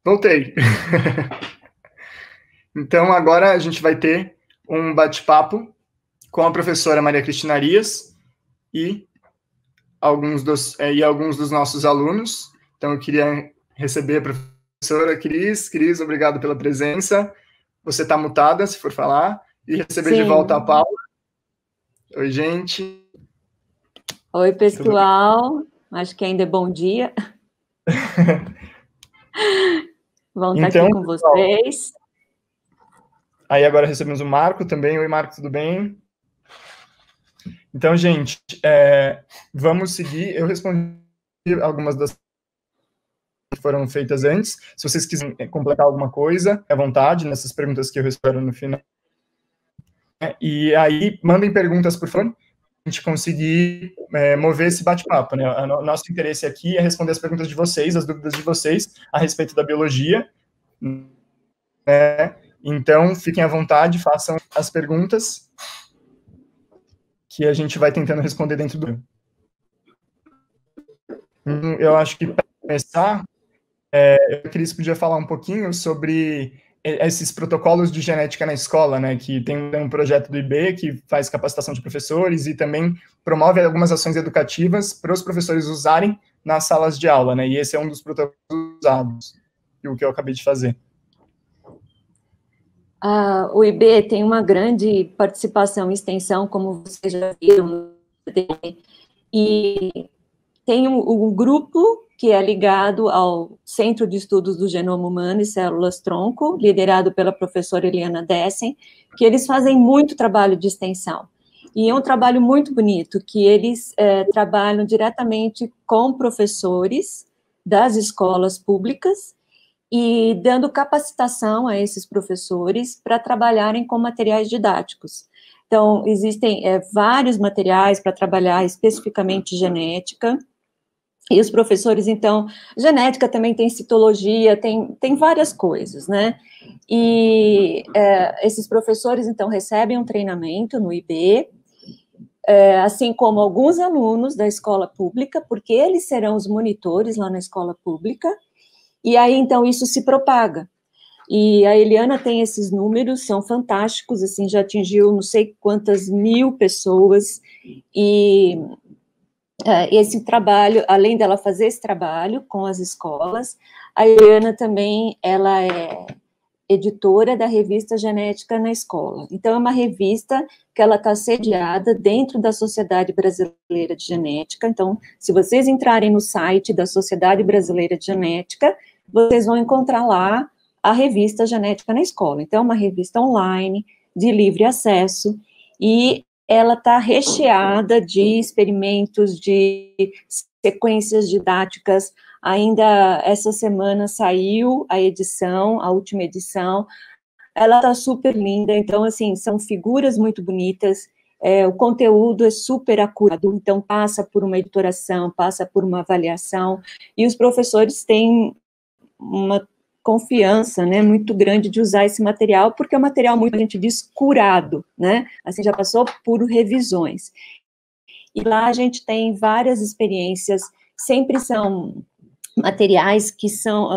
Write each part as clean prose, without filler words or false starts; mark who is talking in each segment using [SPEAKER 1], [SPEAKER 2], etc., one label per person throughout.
[SPEAKER 1] Voltei. Então, agora a gente vai ter um bate-papo com a professora Maria Cristina Arias e alguns dos nossos alunos. Então, eu queria receber a professora Cris. Cris, obrigado pela presença. Você está mutada, se for falar. E receber de volta a Paula. Oi, gente.
[SPEAKER 2] Oi, pessoal. Acho que ainda é bom dia. Vamos estar aqui com vocês.
[SPEAKER 1] Aí agora recebemos o Marco também. Oi, Marco, tudo bem? Então, gente, vamos seguir. Eu respondi algumas das que foram feitas antes. Se vocês quiserem completar alguma coisa, é à vontade, nessas perguntas que eu respondo no final. E aí, mandem perguntas, por favor, a gente conseguir mover esse bate-papo, né? O nosso interesse aqui é responder as perguntas de vocês, as dúvidas de vocês a respeito da biologia, né? Então, fiquem à vontade, façam as perguntas que a gente vai tentando responder dentro do... Eu acho que, para começar, eu queria que você podia falar um pouquinho sobre esses protocolos de genética na escola, né, que tem um projeto do IB que faz capacitação de professores e também promove algumas ações educativas para os professores usarem nas salas de aula, né, e esse é um dos protocolos usados, o que eu acabei de fazer.
[SPEAKER 2] O IB tem uma grande participação em extensão, como vocês já viram, e tem um grupo que é ligado ao Centro de Estudos do Genoma Humano e Células-Tronco, liderado pela professora Eliana Dessen, que eles fazem muito trabalho de extensão. E é um trabalho muito bonito, que eles trabalham diretamente com professores das escolas públicas e dando capacitação a esses professores para trabalharem com materiais didáticos. Então, existem vários materiais para trabalhar especificamente genética, e os professores, então, genética também tem citologia, tem várias coisas, né? E esses professores, então, recebem um treinamento no IB, assim como alguns alunos da escola pública, porque eles serão os monitores lá na escola pública, e aí, então, isso se propaga. E a Eliana tem esses números, são fantásticos, assim, já atingiu não sei quantas mil pessoas, e esse trabalho, além dela fazer esse trabalho com as escolas, a Eliana também, ela é editora da revista Genética na Escola. Então, é uma revista que ela está sediada dentro da Sociedade Brasileira de Genética. Então, se vocês entrarem no site da Sociedade Brasileira de Genética, vocês vão encontrar lá a revista Genética na Escola. Então, é uma revista online, de livre acesso, e ela está recheada de experimentos, de sequências didáticas. Ainda essa semana saiu a edição, a última edição, ela está super linda, então, assim, são figuras muito bonitas, o conteúdo é super acurado, então passa por uma editoração, passa por uma avaliação, e os professores têm uma confiança, né, muito grande de usar esse material, porque é um material muito, a gente diz, curado, né, assim, já passou por revisões. E lá a gente tem várias experiências, sempre são materiais que são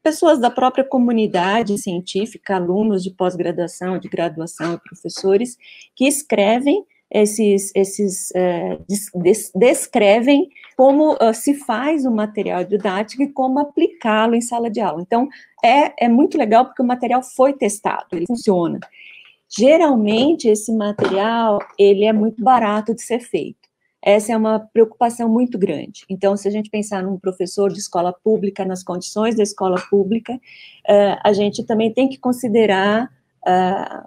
[SPEAKER 2] pessoas da própria comunidade científica, alunos de pós-graduação, de graduação e professores, que escrevem descrevem como se faz o material didático e como aplicá-lo em sala de aula. Então, é muito legal porque o material foi testado, ele funciona. Geralmente, esse material, ele é muito barato de ser feito. Essa é uma preocupação muito grande. Então, se a gente pensar num professor de escola pública, nas condições da escola pública, a gente também tem que considerar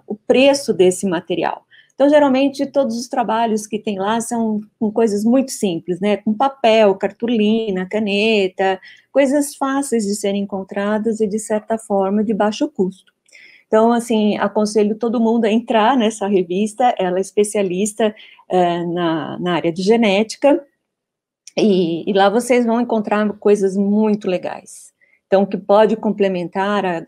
[SPEAKER 2] o preço desse material. Então, geralmente, todos os trabalhos que tem lá são com coisas muito simples, né? Com papel, cartolina, caneta, coisas fáceis de serem encontradas e, de certa forma, de baixo custo. Então, assim, aconselho todo mundo a entrar nessa revista, ela é especialista na área de genética, e lá vocês vão encontrar coisas muito legais. Então, que pode complementar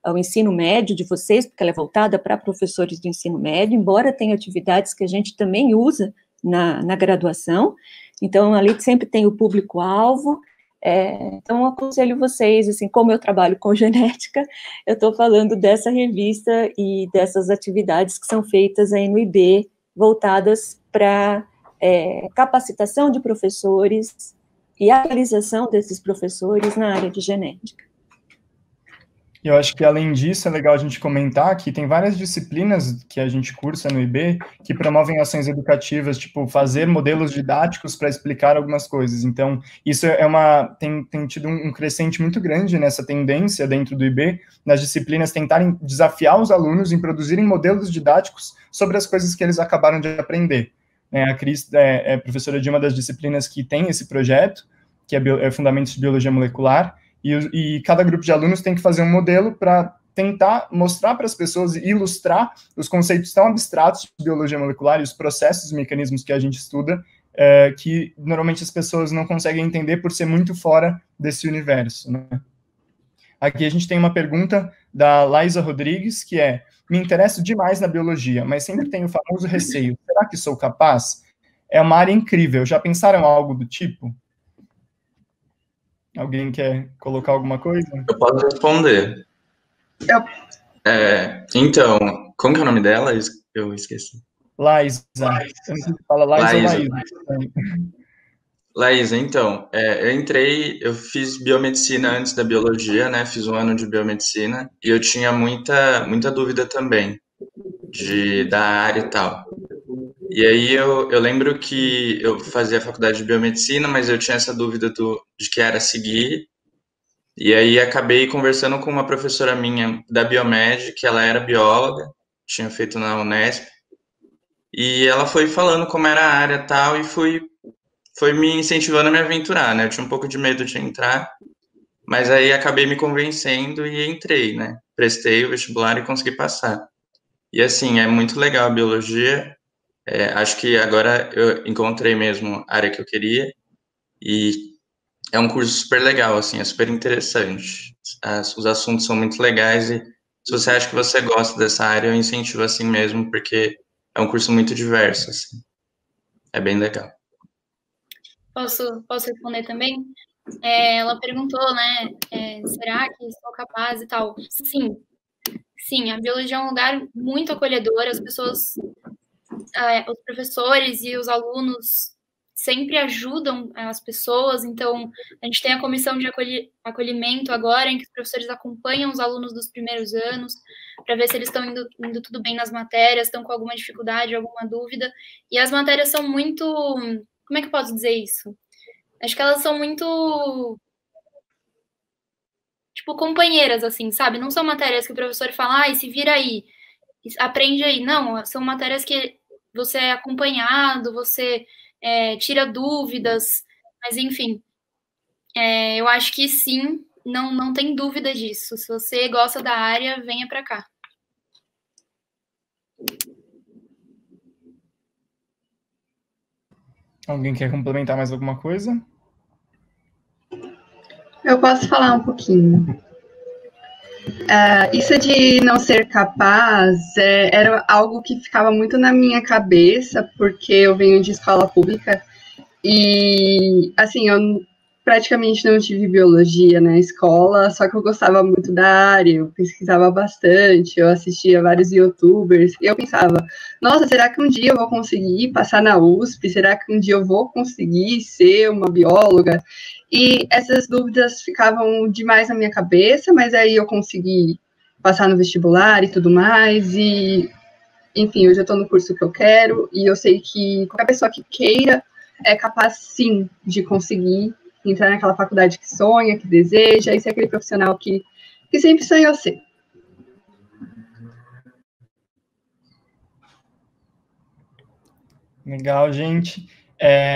[SPEAKER 2] o ensino médio de vocês, porque ela é voltada para professores de ensino médio, embora tenha atividades que a gente também usa na graduação. Então, ali sempre tem o público-alvo, Então, eu aconselho vocês, assim, como eu trabalho com genética, eu estou falando dessa revista e dessas atividades que são feitas aí no IB, voltadas para capacitação de professores e atualização desses professores na área de genética.
[SPEAKER 1] Eu acho que, além disso, é legal a gente comentar que tem várias disciplinas que a gente cursa no IB que promovem ações educativas, tipo, fazer modelos didáticos para explicar algumas coisas. Então, isso tem tido um crescente muito grande nessa tendência dentro do IB, nas disciplinas tentarem desafiar os alunos em produzirem modelos didáticos sobre as coisas que eles acabaram de aprender. A Cris é professora de uma das disciplinas que tem esse projeto, que é Fundamentos de Biologia Molecular, e cada grupo de alunos tem que fazer um modelo para tentar mostrar para as pessoas e ilustrar os conceitos tão abstratos de biologia molecular e os processos e mecanismos que a gente estuda, que normalmente as pessoas não conseguem entender por ser muito fora desse universo, né? Aqui a gente tem uma pergunta da Laísa Rodrigues, que me interesso demais na biologia, mas sempre tenho o famoso receio. Será que sou capaz? É uma área incrível. Já pensaram algo do tipo? Alguém quer colocar alguma coisa?
[SPEAKER 3] Eu posso responder. Então, como que é o nome dela? Eu esqueci.
[SPEAKER 1] Laísa. Eu não sei se fala Laísa ou Laísa.
[SPEAKER 3] Laísa, então, eu fiz biomedicina antes da biologia, né? Fiz um ano de biomedicina e eu tinha muita dúvida também da área e tal. E aí eu lembro que eu fazia a faculdade de biomedicina, mas eu tinha essa dúvida de que era seguir. E aí acabei conversando com uma professora minha da Biomed, que ela era bióloga, tinha feito na Unesp. E ela foi falando como era a área e tal, e foi me incentivando a me aventurar, né? Eu tinha um pouco de medo de entrar, mas aí acabei me convencendo e entrei, né? Prestei o vestibular e consegui passar. E assim, é muito legal a biologia. Acho que agora eu encontrei mesmo a área que eu queria e é um curso super legal, assim, é super interessante. Os assuntos são muito legais e se você acha que você gosta dessa área, eu incentivo assim mesmo, porque é um curso muito diverso, assim. É bem legal.
[SPEAKER 4] Posso responder também? Ela perguntou, né, será que sou capaz e tal? Sim, a biologia é um lugar muito acolhedor, as pessoas, os professores e os alunos sempre ajudam as pessoas, então a gente tem a comissão de acolhimento agora, em que os professores acompanham os alunos dos primeiros anos, para ver se eles estão indo tudo bem nas matérias, estão com alguma dificuldade, alguma dúvida, e as matérias são muito, como é que eu posso dizer isso? Acho que elas são muito, tipo, companheiras, assim, sabe? Não são matérias que o professor fala, se vira aí, aprende aí. Não, são matérias que você é acompanhado, você tira dúvidas, mas enfim, eu acho que sim, não tem dúvida disso. Se você gosta da área, venha para cá.
[SPEAKER 1] Alguém quer complementar mais alguma coisa?
[SPEAKER 5] Eu posso falar um pouquinho. Isso de não ser capaz era algo que ficava muito na minha cabeça, porque eu venho de escola pública e, assim, eu praticamente não tive biologia na escola, só que eu gostava muito da área, eu pesquisava bastante, eu assistia vários youtubers, e eu pensava, nossa, será que um dia eu vou conseguir passar na USP? Será que um dia eu vou conseguir ser uma bióloga? E essas dúvidas ficavam demais na minha cabeça, mas aí eu consegui passar no vestibular e tudo mais, e, enfim, hoje eu estou no curso que eu quero, e eu sei que qualquer pessoa que queira é capaz, sim, de conseguir entrar naquela faculdade que sonha, que deseja, e ser aquele profissional que sempre sonhou ser.
[SPEAKER 1] Legal, gente.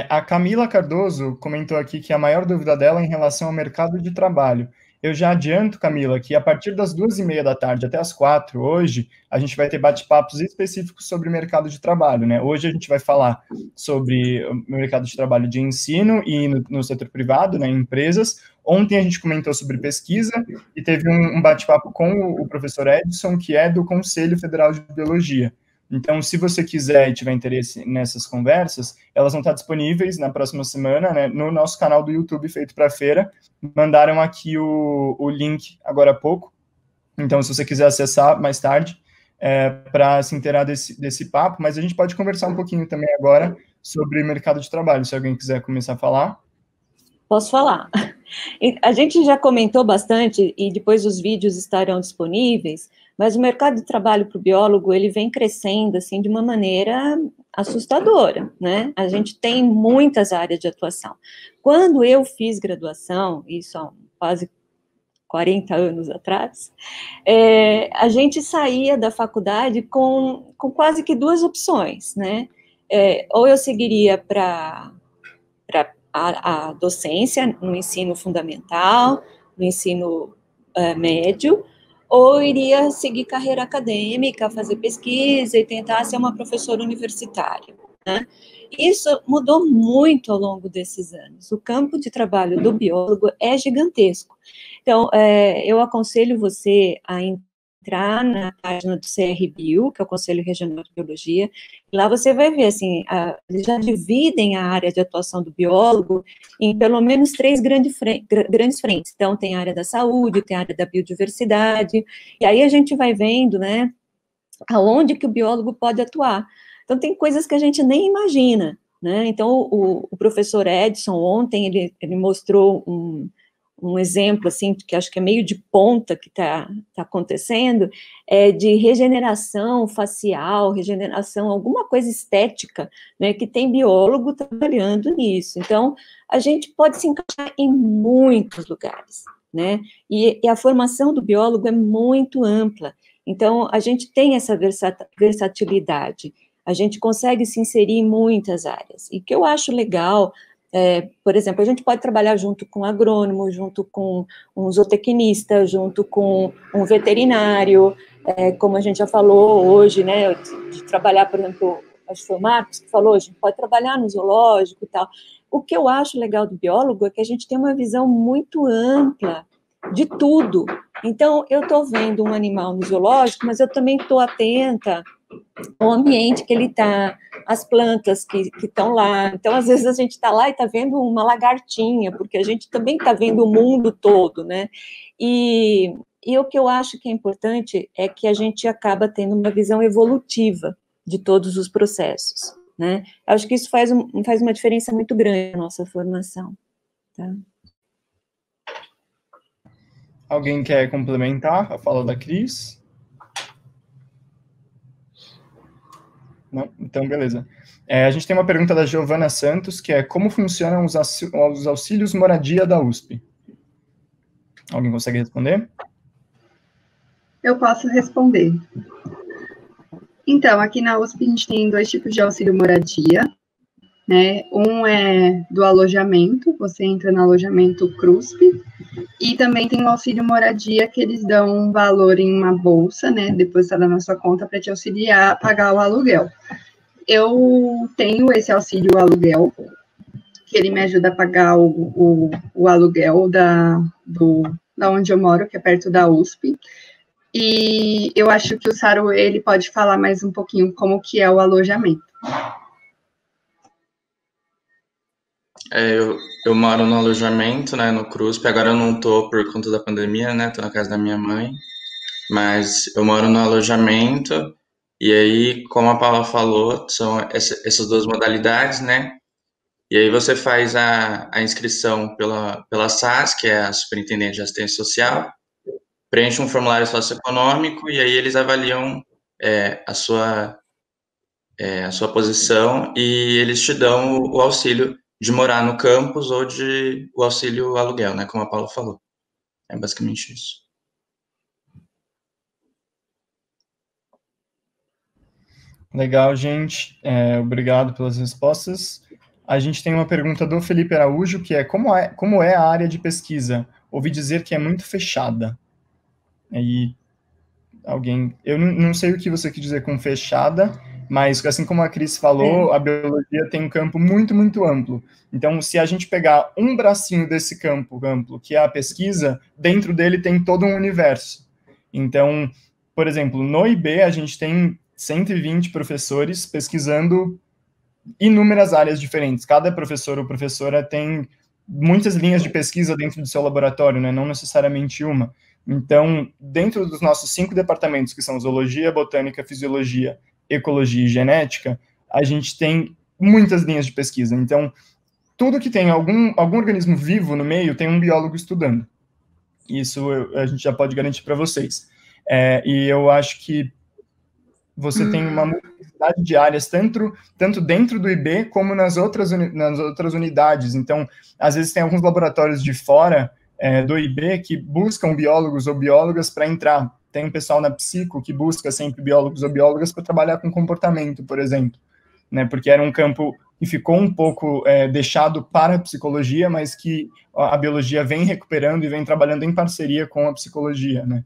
[SPEAKER 1] A Camila Cardoso comentou aqui que a maior dúvida dela é em relação ao mercado de trabalho. Eu já adianto, Camila, que a partir das 2h30 da tarde até as 4 hoje, a gente vai ter bate-papos específicos sobre o mercado de trabalho, né? Hoje a gente vai falar sobre o mercado de trabalho de ensino e no setor privado, né, em empresas. Ontem a gente comentou sobre pesquisa e teve um bate-papo com o professor Edson, que é do Conselho Federal de Biologia. Então, se você quiser e tiver interesse nessas conversas, elas vão estar disponíveis na próxima semana, né, no nosso canal do YouTube Feito para Feira. Mandaram aqui o link agora há pouco. Então, se você quiser acessar mais tarde, para se inteirar desse papo, mas a gente pode conversar um pouquinho também agora sobre mercado de trabalho, se alguém quiser começar a falar.
[SPEAKER 2] Posso falar. A gente já comentou bastante, e depois os vídeos estarão disponíveis, mas o mercado de trabalho para o biólogo, ele vem crescendo, assim, de uma maneira assustadora, né? A gente tem muitas áreas de atuação. Quando eu fiz graduação, isso há quase 40 anos atrás, a gente saía da faculdade com quase que duas opções, né? Ou eu seguiria para a docência no ensino fundamental, no ensino médio, ou iria seguir carreira acadêmica, fazer pesquisa e tentar ser uma professora universitária, né? Isso mudou muito ao longo desses anos. O campo de trabalho do biólogo é gigantesco. Então, eu aconselho você a entrar na página do CRBio, que é o Conselho Regional de Biologia. Lá você vai ver, assim, eles já dividem a área de atuação do biólogo em pelo menos 3 grandes frentes. Então, tem a área da saúde, tem a área da biodiversidade, e aí a gente vai vendo, né, aonde que o biólogo pode atuar. Então, tem coisas que a gente nem imagina, né? Então, o professor Edson, ontem, ele mostrou um exemplo, assim, que acho que é meio de ponta que está acontecendo, de regeneração facial, regeneração, alguma coisa estética, né, que tem biólogo trabalhando nisso. Então, a gente pode se encaixar em muitos lugares, né, e a formação do biólogo é muito ampla. Então, a gente tem essa versatilidade, a gente consegue se inserir em muitas áreas. E o que eu acho legal, por exemplo, a gente pode trabalhar junto com um agrônomo, junto com um zootecnista, junto com um veterinário, como a gente já falou hoje, né, de trabalhar, por exemplo, acho que foi o Marcos que falou, a gente pode trabalhar no zoológico e tal. O que eu acho legal do biólogo é que a gente tem uma visão muito ampla de tudo. Então, eu estou vendo um animal no zoológico, mas eu também estou atenta ao ambiente que ele está, as plantas que estão lá. Então, às vezes, a gente está lá e está vendo uma lagartinha, porque a gente também está vendo o mundo todo, né? E o que eu acho que é importante é que a gente acaba tendo uma visão evolutiva de todos os processos, né? Eu acho que isso faz uma diferença muito grande na nossa formação, tá?
[SPEAKER 1] Alguém quer complementar a fala da Cris? Não? Então, beleza. A gente tem uma pergunta da Giovana Santos, que é como funcionam os auxílios moradia da USP? Alguém consegue responder?
[SPEAKER 5] Eu posso responder. Então, aqui na USP a gente tem 2 tipos de auxílio moradia, né? Um é do alojamento, você entra no alojamento CRUSP, e também tem o auxílio moradia que eles dão um valor em uma bolsa, né, depositada na sua conta para te auxiliar a pagar o aluguel. Eu tenho esse auxílio aluguel, que ele me ajuda a pagar o aluguel da onde eu moro, que é perto da USP, e eu acho que o Saro, ele pode falar mais um pouquinho como que é o alojamento.
[SPEAKER 3] Eu moro no alojamento, né, no CRUSP. Agora eu não tô por conta da pandemia, né, tô na casa da minha mãe, mas eu moro no alojamento, e aí, como a Paula falou, são essas 2 modalidades, né, e aí você faz a inscrição pela SAS, que é a Superintendente de Assistência Social, preenche um formulário socioeconômico, e aí eles avaliam a sua posição, e eles te dão o auxílio de morar no campus ou o auxílio aluguel, né, como a Paula falou. É basicamente isso.
[SPEAKER 1] Legal, gente. Obrigado pelas respostas. A gente tem uma pergunta do Felipe Araújo, que é como é a área de pesquisa? Ouvi dizer que é muito fechada. Aí, eu não sei o que você quer dizer com fechada, mas assim como a Cris falou, a biologia tem um campo muito, muito amplo. Então, se a gente pegar um bracinho desse campo amplo, que é a pesquisa, dentro dele tem todo um universo. Então, por exemplo, no IB a gente tem 120 professores pesquisando inúmeras áreas diferentes. Cada professor ou professora tem muitas linhas de pesquisa dentro do seu laboratório, né? Não necessariamente uma. Então, dentro dos nossos 5 departamentos, que são zoologia, botânica, fisiologia, ecologia e genética, a gente tem muitas linhas de pesquisa. Então, tudo que tem algum organismo vivo no meio tem um biólogo estudando. Isso a gente já pode garantir para vocês. E eu acho que você tem uma multiplicidade de áreas, tanto dentro do IB como nas outras unidades. Então, às vezes tem alguns laboratórios de fora do IB que buscam biólogos ou biólogas para entrar. Tem um pessoal na psico que busca sempre biólogos ou biólogas para trabalhar com comportamento, por exemplo, né? Porque era um campo que ficou um pouco deixado para a psicologia, mas que a biologia vem recuperando e vem trabalhando em parceria com a psicologia, né?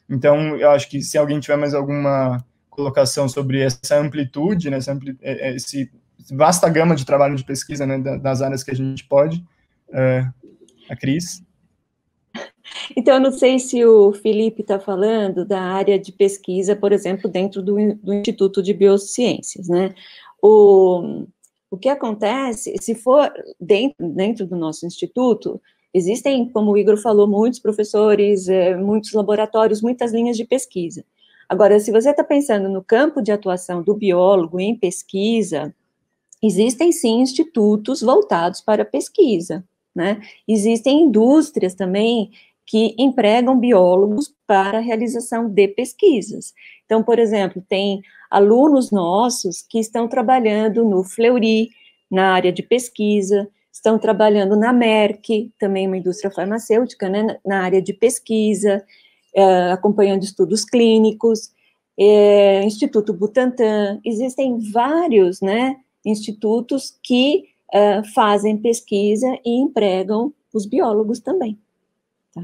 [SPEAKER 1] Então, eu acho que se alguém tiver mais alguma colocação sobre essa amplitude, né, essa vasta gama de trabalho de pesquisa, né, das áreas que a gente pode, a Cris.
[SPEAKER 2] Então, eu não sei se o Felipe está falando da área de pesquisa, por exemplo, dentro do Instituto de Biociências, né? O que acontece, se for dentro do nosso instituto, existem, como o Igor falou, muitos professores, muitos laboratórios, muitas linhas de pesquisa. Agora, se você está pensando no campo de atuação do biólogo em pesquisa, existem sim institutos voltados para pesquisa, né? Existem indústrias também que empregam biólogos para a realização de pesquisas. Então, por exemplo, tem alunos nossos que estão trabalhando no Fleury, na área de pesquisa, estão trabalhando na Merck, também uma indústria farmacêutica, né, na área de pesquisa, acompanhando estudos clínicos, Instituto Butantan, existem vários, né, institutos que fazem pesquisa e empregam os biólogos também, tá?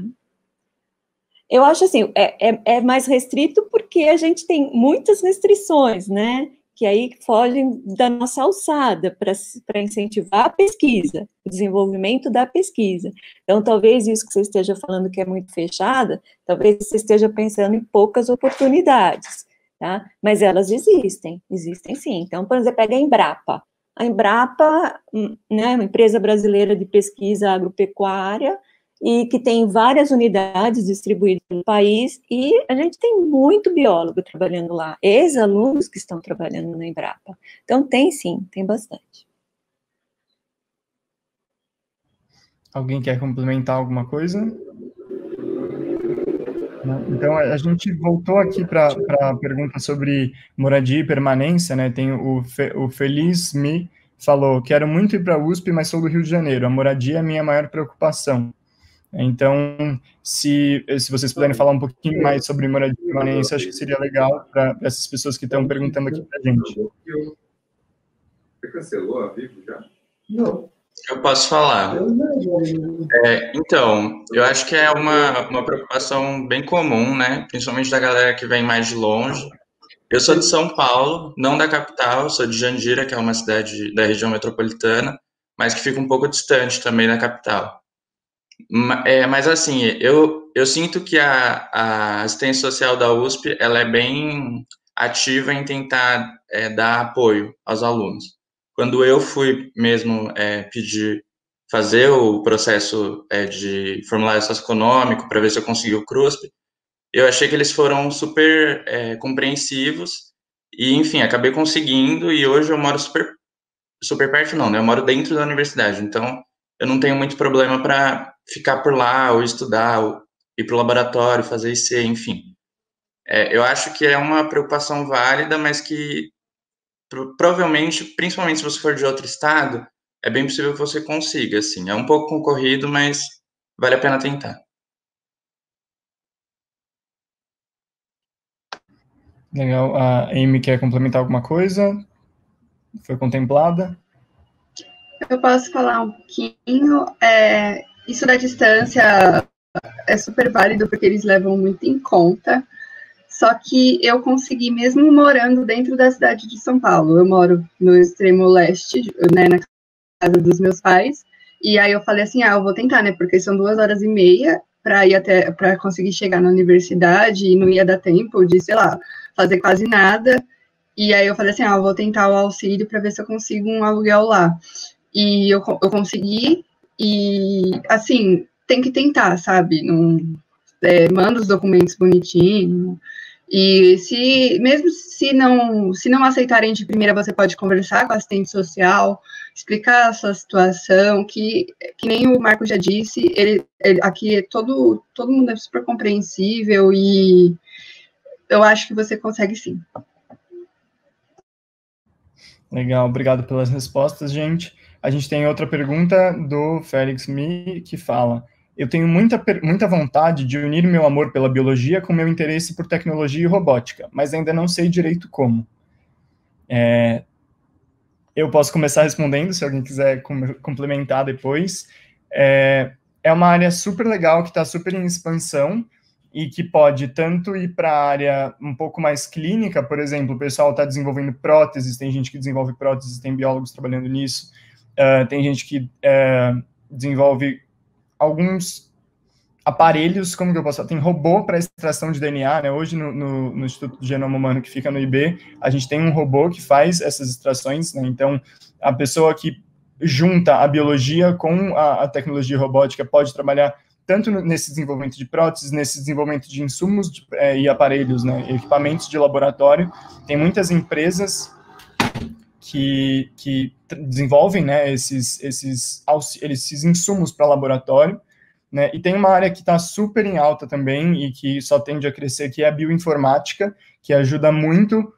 [SPEAKER 2] Eu acho assim, é mais restrito porque a gente tem muitas restrições, né, que aí fogem da nossa alçada para incentivar a pesquisa, o desenvolvimento da pesquisa. Então, talvez isso que você esteja falando que é muito fechada, talvez você esteja pensando em poucas oportunidades, tá? Mas elas existem sim. Então, por exemplo, pega a Embrapa. A Embrapa, né, uma empresa brasileira de pesquisa agropecuária, e que tem várias unidades distribuídas no país, e a gente tem muito biólogo trabalhando lá, ex-alunos que estão trabalhando na Embrapa. Então, tem sim, tem bastante.
[SPEAKER 1] Alguém quer complementar alguma coisa? Então, a gente voltou aqui para a pergunta sobre moradia e permanência, né? Tem o Feliz Me falou, quero muito ir para a USP, mas sou do Rio de Janeiro, a moradia é a minha maior preocupação. Então, se vocês puderem falar um pouquinho mais sobre moradia e permanência, acho que seria legal para essas pessoas que estão perguntando aqui para a gente.
[SPEAKER 6] Você cancelou a Vivo já? Não.
[SPEAKER 3] Eu posso falar. Então, eu acho que é uma preocupação bem comum, né? Principalmente da galera que vem mais de longe. Eu sou de São Paulo, não da capital, sou de Jandira, que é uma cidade da região metropolitana, mas que fica um pouco distante também da capital. Mas assim, eu sinto que a assistência social da USP ela é bem ativa em tentar dar apoio aos alunos. Quando eu fui mesmo fazer o processo de formulário socioeconômico para ver se eu consegui o CRUSP, eu achei que eles foram super compreensivos e, enfim, acabei conseguindo e hoje eu moro super perto não, né? Eu moro dentro da universidade, então eu não tenho muito problema para ficar por lá, ou estudar, ou ir para o laboratório, fazer IC, enfim. Eu acho que é uma preocupação válida, mas que provavelmente, principalmente se você for de outro estado, é bem possível que você consiga, assim. É um pouco concorrido, mas vale a pena tentar.
[SPEAKER 1] Legal. A Amy quer complementar alguma coisa? Foi contemplada?
[SPEAKER 5] Eu posso falar um pouquinho. Isso da distância é super válido porque eles levam muito em conta. Só que eu consegui, mesmo morando dentro da cidade de São Paulo, eu moro no extremo leste, né, na casa dos meus pais, e aí eu falei assim, eu vou tentar, né, porque são 2h30 para conseguir chegar na universidade, e não ia dar tempo de, sei lá, fazer quase nada, E aí eu falei assim, vou tentar o auxílio para ver se eu consigo um aluguel lá. E eu consegui, e assim, tem que tentar, sabe? Não, manda os documentos bonitinho. E mesmo se não aceitarem de primeira, você pode conversar com a assistente social, explicar a sua situação, que nem o Marco já disse, aqui todo mundo é super compreensível e eu acho que você consegue sim.
[SPEAKER 1] Legal, obrigado pelas respostas, gente. A gente tem outra pergunta do Félix Mi, que fala: eu tenho muita vontade de unir meu amor pela biologia com meu interesse por tecnologia e robótica, mas ainda não sei direito como. Eu posso começar respondendo, se alguém quiser complementar depois. É uma área super legal, que está super em expansão, e que pode tanto ir para a área um pouco mais clínica, por exemplo, o pessoal está desenvolvendo próteses, tem gente que desenvolve próteses, tem biólogos trabalhando nisso, tem gente que desenvolve alguns aparelhos, como que eu posso falar? Tem robô para extração de DNA, né? Hoje no Instituto de Genoma Humano, que fica no IB, a gente tem um robô que faz essas extrações, né? Então, a pessoa que junta a biologia com a tecnologia robótica pode trabalhar tanto nesse desenvolvimento de próteses, nesse desenvolvimento de insumos e aparelhos, né? Equipamentos de laboratório. Tem muitas empresas que desenvolvem, né, esses insumos para laboratório, né? E tem uma área que está super em alta também e que só tende a crescer, que é a bioinformática, que ajuda muito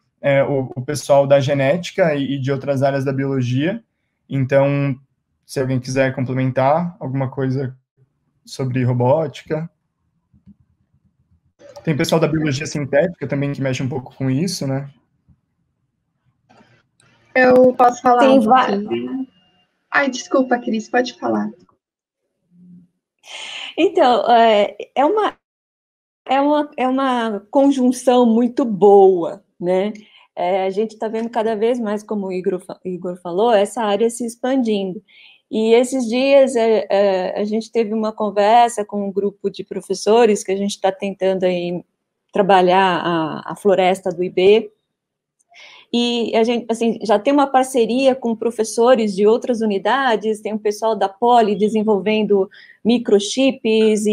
[SPEAKER 1] o pessoal da genética e de outras áreas da biologia. Então, se alguém quiser complementar alguma coisa sobre robótica. Tem pessoal da biologia sintética também que mexe um pouco com isso, né?
[SPEAKER 5] Eu posso falar
[SPEAKER 2] Tem
[SPEAKER 5] um pouquinho? Ai, desculpa, Cris, pode falar.
[SPEAKER 2] Então, é uma conjunção muito boa, né? A gente está vendo cada vez mais, como o Igor falou, essa área se expandindo. E esses dias a gente teve uma conversa com um grupo de professores que a gente está tentando aí trabalhar a floresta do IB, e a gente, assim, já tem uma parceria com professores de outras unidades, tem um pessoal da Poli desenvolvendo microchips,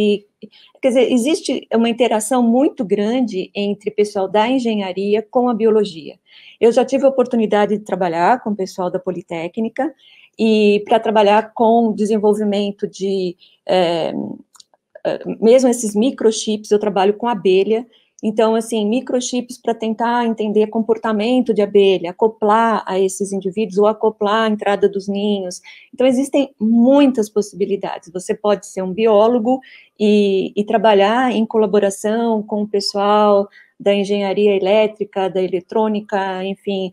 [SPEAKER 2] quer dizer, existe uma interação muito grande entre pessoal da engenharia com a biologia. Eu já tive a oportunidade de trabalhar com o pessoal da Politécnica, e para trabalhar com desenvolvimento de, mesmo esses microchips, eu trabalho com abelha. Então, assim, microchips para tentar entender comportamento de abelha, acoplar a esses indivíduos ou acoplar a entrada dos ninhos. Então, existem muitas possibilidades. Você pode ser um biólogo e trabalhar em colaboração com o pessoal da engenharia elétrica, da eletrônica, enfim,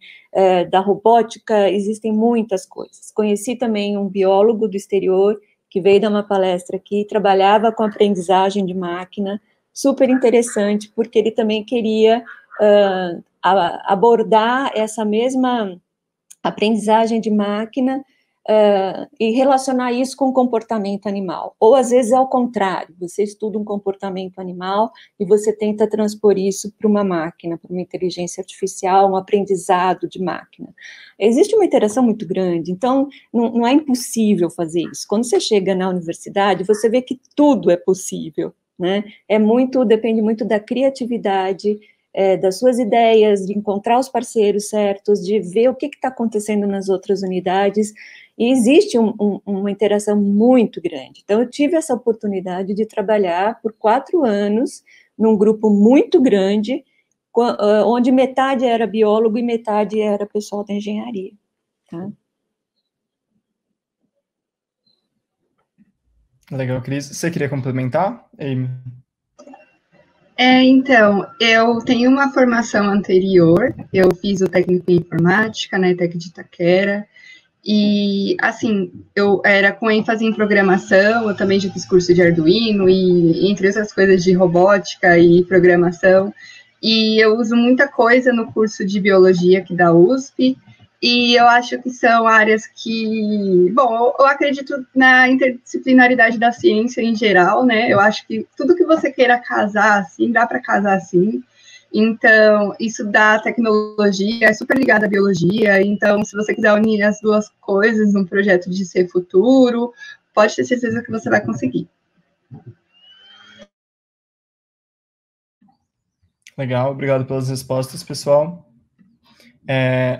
[SPEAKER 2] da robótica, existem muitas coisas. Conheci também um biólogo do exterior que veio dar uma palestra aqui, trabalhava com aprendizagem de máquina, super interessante, porque ele também queria abordar essa mesma aprendizagem de máquina e relacionar isso com o comportamento animal. Ou, às vezes, é ao contrário, você estuda um comportamento animal e você tenta transpor isso para uma máquina, para uma inteligência artificial, um aprendizado de máquina. Existe uma interação muito grande, então não é impossível fazer isso. Quando você chega na universidade, você vê que tudo é possível, né? Depende muito da criatividade, das suas ideias, de encontrar os parceiros certos, de ver o que está acontecendo nas outras unidades, e existe uma interação muito grande. Então, eu tive essa oportunidade de trabalhar por 4 anos num grupo muito grande, onde metade era biólogo e metade era pessoal da engenharia, tá?
[SPEAKER 1] Legal, Cris. Você queria complementar, Amy?
[SPEAKER 5] Então, eu tenho uma formação anterior, eu fiz o técnico em informática, né, Tec de Itaquera, e, assim, eu era com ênfase em programação, eu também já fiz curso de Arduino, e entre outras coisas de robótica e programação, e eu uso muita coisa no curso de biologia aqui da USP, e eu acho que são áreas que, bom, eu acredito na interdisciplinaridade da ciência em geral, né? Eu acho que tudo que você queira casar, assim, dá para casar assim. Então, isso da tecnologia é super ligado à biologia. Então, se você quiser unir as duas coisas num projeto de ser futuro, pode ter certeza que você vai conseguir.
[SPEAKER 1] Legal, obrigado pelas respostas, pessoal.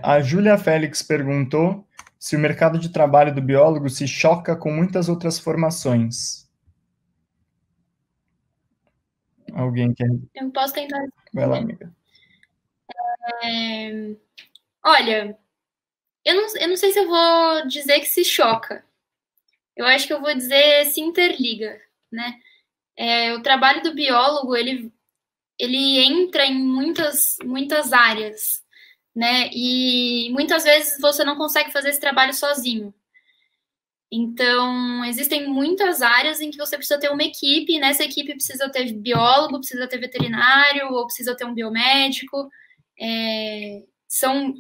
[SPEAKER 1] A Júlia Félix perguntou se o mercado de trabalho do biólogo se choca com muitas outras formações. Alguém quer?
[SPEAKER 4] Eu posso tentar.
[SPEAKER 1] Vai lá, amiga.
[SPEAKER 4] Olha, eu não sei se eu vou dizer que se choca. Eu acho que eu vou dizer se interliga, né? O trabalho do biólogo, ele entra em muitas áreas, né? E muitas vezes você não consegue fazer esse trabalho sozinho. Então, existem muitas áreas em que você precisa ter uma equipe, e nessa equipe precisa ter biólogo, precisa ter veterinário, ou precisa ter um biomédico. São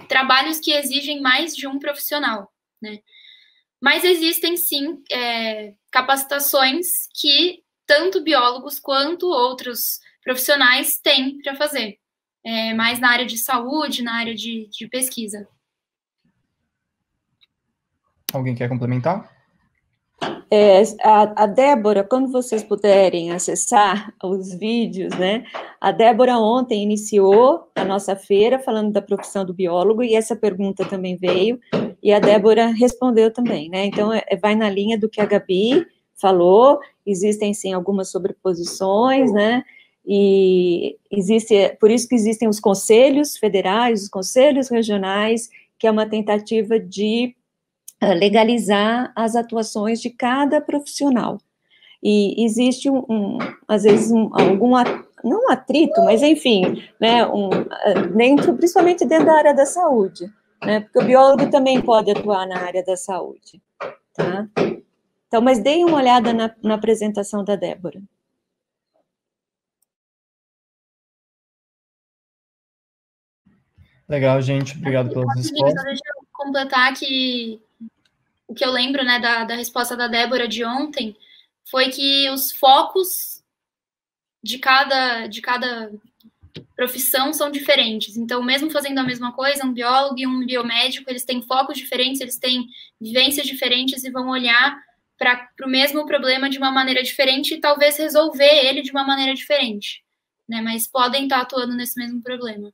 [SPEAKER 4] trabalhos que exigem mais de um profissional, né? Mas existem, sim, capacitações que tanto biólogos quanto outros profissionais têm para fazer, mais na área de saúde, na área de pesquisa.
[SPEAKER 1] Alguém quer complementar?
[SPEAKER 2] A Débora, quando vocês puderem acessar os vídeos, né? A Débora ontem iniciou a nossa feira falando da profissão do biólogo, e essa pergunta também veio, e a Débora respondeu também, né? Então, vai na linha do que a Gabi falou, existem, sim, algumas sobreposições, né? E por isso que existem os conselhos federais, os conselhos regionais, que é uma tentativa de legalizar as atuações de cada profissional. E existe às vezes, algum, não atrito, mas enfim, né, principalmente dentro da área da saúde, né, porque o biólogo também pode atuar na área da saúde, tá? Então, mas deem uma olhada na apresentação da Débora.
[SPEAKER 1] Legal, gente, obrigado pelas respostas.
[SPEAKER 4] Deixa eu completar que o que eu lembro, né, da resposta da Débora de ontem foi que os focos de cada profissão são diferentes. Então, mesmo fazendo a mesma coisa, um biólogo e um biomédico, eles têm focos diferentes, eles têm vivências diferentes e vão olhar para o mesmo problema de uma maneira diferente e talvez resolver ele de uma maneira diferente, né? Mas podem estar atuando nesse mesmo problema.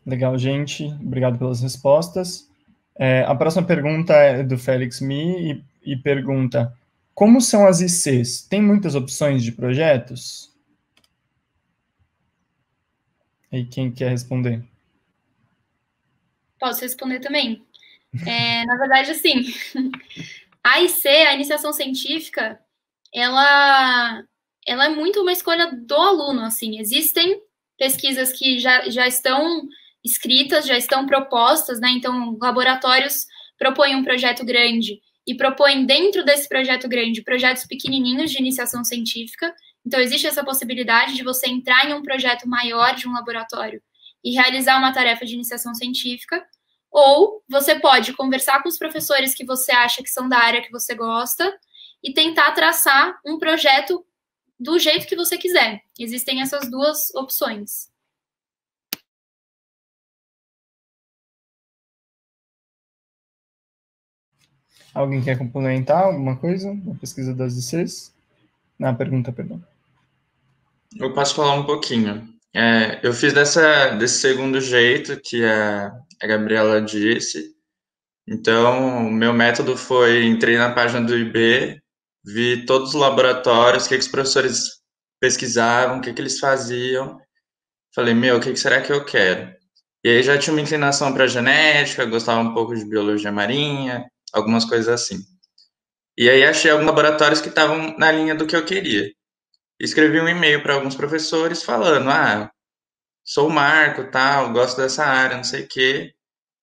[SPEAKER 1] Legal, gente. Obrigado pelas respostas. A próxima pergunta é do Félix Mi e pergunta: como são as ICs? Tem muitas opções de projetos? E quem quer responder?
[SPEAKER 4] Posso responder também. Na verdade, assim, a IC, a iniciação científica, ela é muito uma escolha do aluno, assim. Existem pesquisas que já estão escritas, já estão propostas, né? Então, laboratórios propõem um projeto grande e propõem dentro desse projeto grande projetos pequenininhos de iniciação científica. Então, existe essa possibilidade de você entrar em um projeto maior de um laboratório e realizar uma tarefa de iniciação científica. Ou você pode conversar com os professores que você acha que são da área que você gosta e tentar traçar um projeto do jeito que você quiser. Existem essas duas opções.
[SPEAKER 1] Alguém quer complementar alguma coisa na pesquisa das ICs? Na pergunta, perdão.
[SPEAKER 3] Eu posso falar um pouquinho. Eu fiz desse segundo jeito que a Gabriela disse. Então, o meu método foi, entrei na página do IB, vi todos os laboratórios, o que os professores pesquisavam, o que eles faziam. Falei, o que será que eu quero? E aí já tinha uma inclinação para genética, gostava um pouco de biologia marinha, algumas coisas assim. E aí achei alguns laboratórios que estavam na linha do que eu queria. Escrevi um e-mail para alguns professores falando, sou o Marco, tal, gosto dessa área, não sei o quê,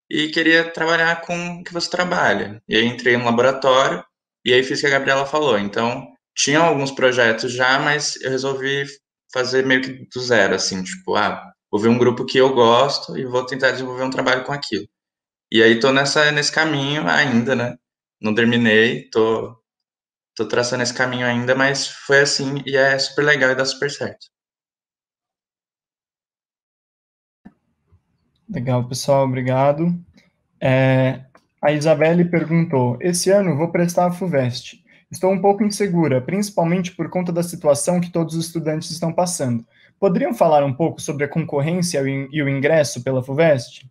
[SPEAKER 3] e queria trabalhar com o que você trabalha. E aí entrei no laboratório, e aí fiz o que a Gabriela falou. Então, tinham alguns projetos já, mas eu resolvi fazer meio que do zero, assim, tipo, vou ver um grupo que eu gosto e vou tentar desenvolver um trabalho com aquilo. E aí tô nesse caminho ainda, né? Não terminei, tô tô traçando esse caminho ainda, mas foi assim e é super legal e dá super certo.
[SPEAKER 1] Legal, pessoal, obrigado. A Isabelle perguntou: esse ano vou prestar a FUVEST. Estou um pouco insegura, principalmente por conta da situação que todos os estudantes estão passando. Poderiam falar um pouco sobre a concorrência e o ingresso pela FUVEST?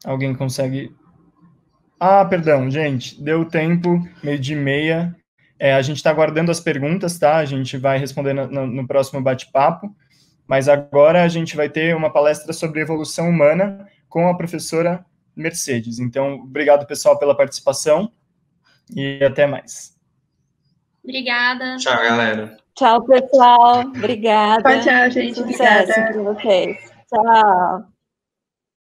[SPEAKER 1] Alguém consegue? Ah, perdão, gente, deu tempo, 12:30. A gente está aguardando as perguntas, tá? A gente vai responder no próximo bate-papo. Mas agora a gente vai ter uma palestra sobre evolução humana com a professora Mercedes. Então, obrigado, pessoal, pela participação e até mais.
[SPEAKER 4] Obrigada.
[SPEAKER 3] Tchau, galera.
[SPEAKER 2] Tchau, pessoal. Obrigada.
[SPEAKER 5] Tchau, gente.
[SPEAKER 2] Sucesso
[SPEAKER 5] Obrigada.
[SPEAKER 2] para vocês. Tchau.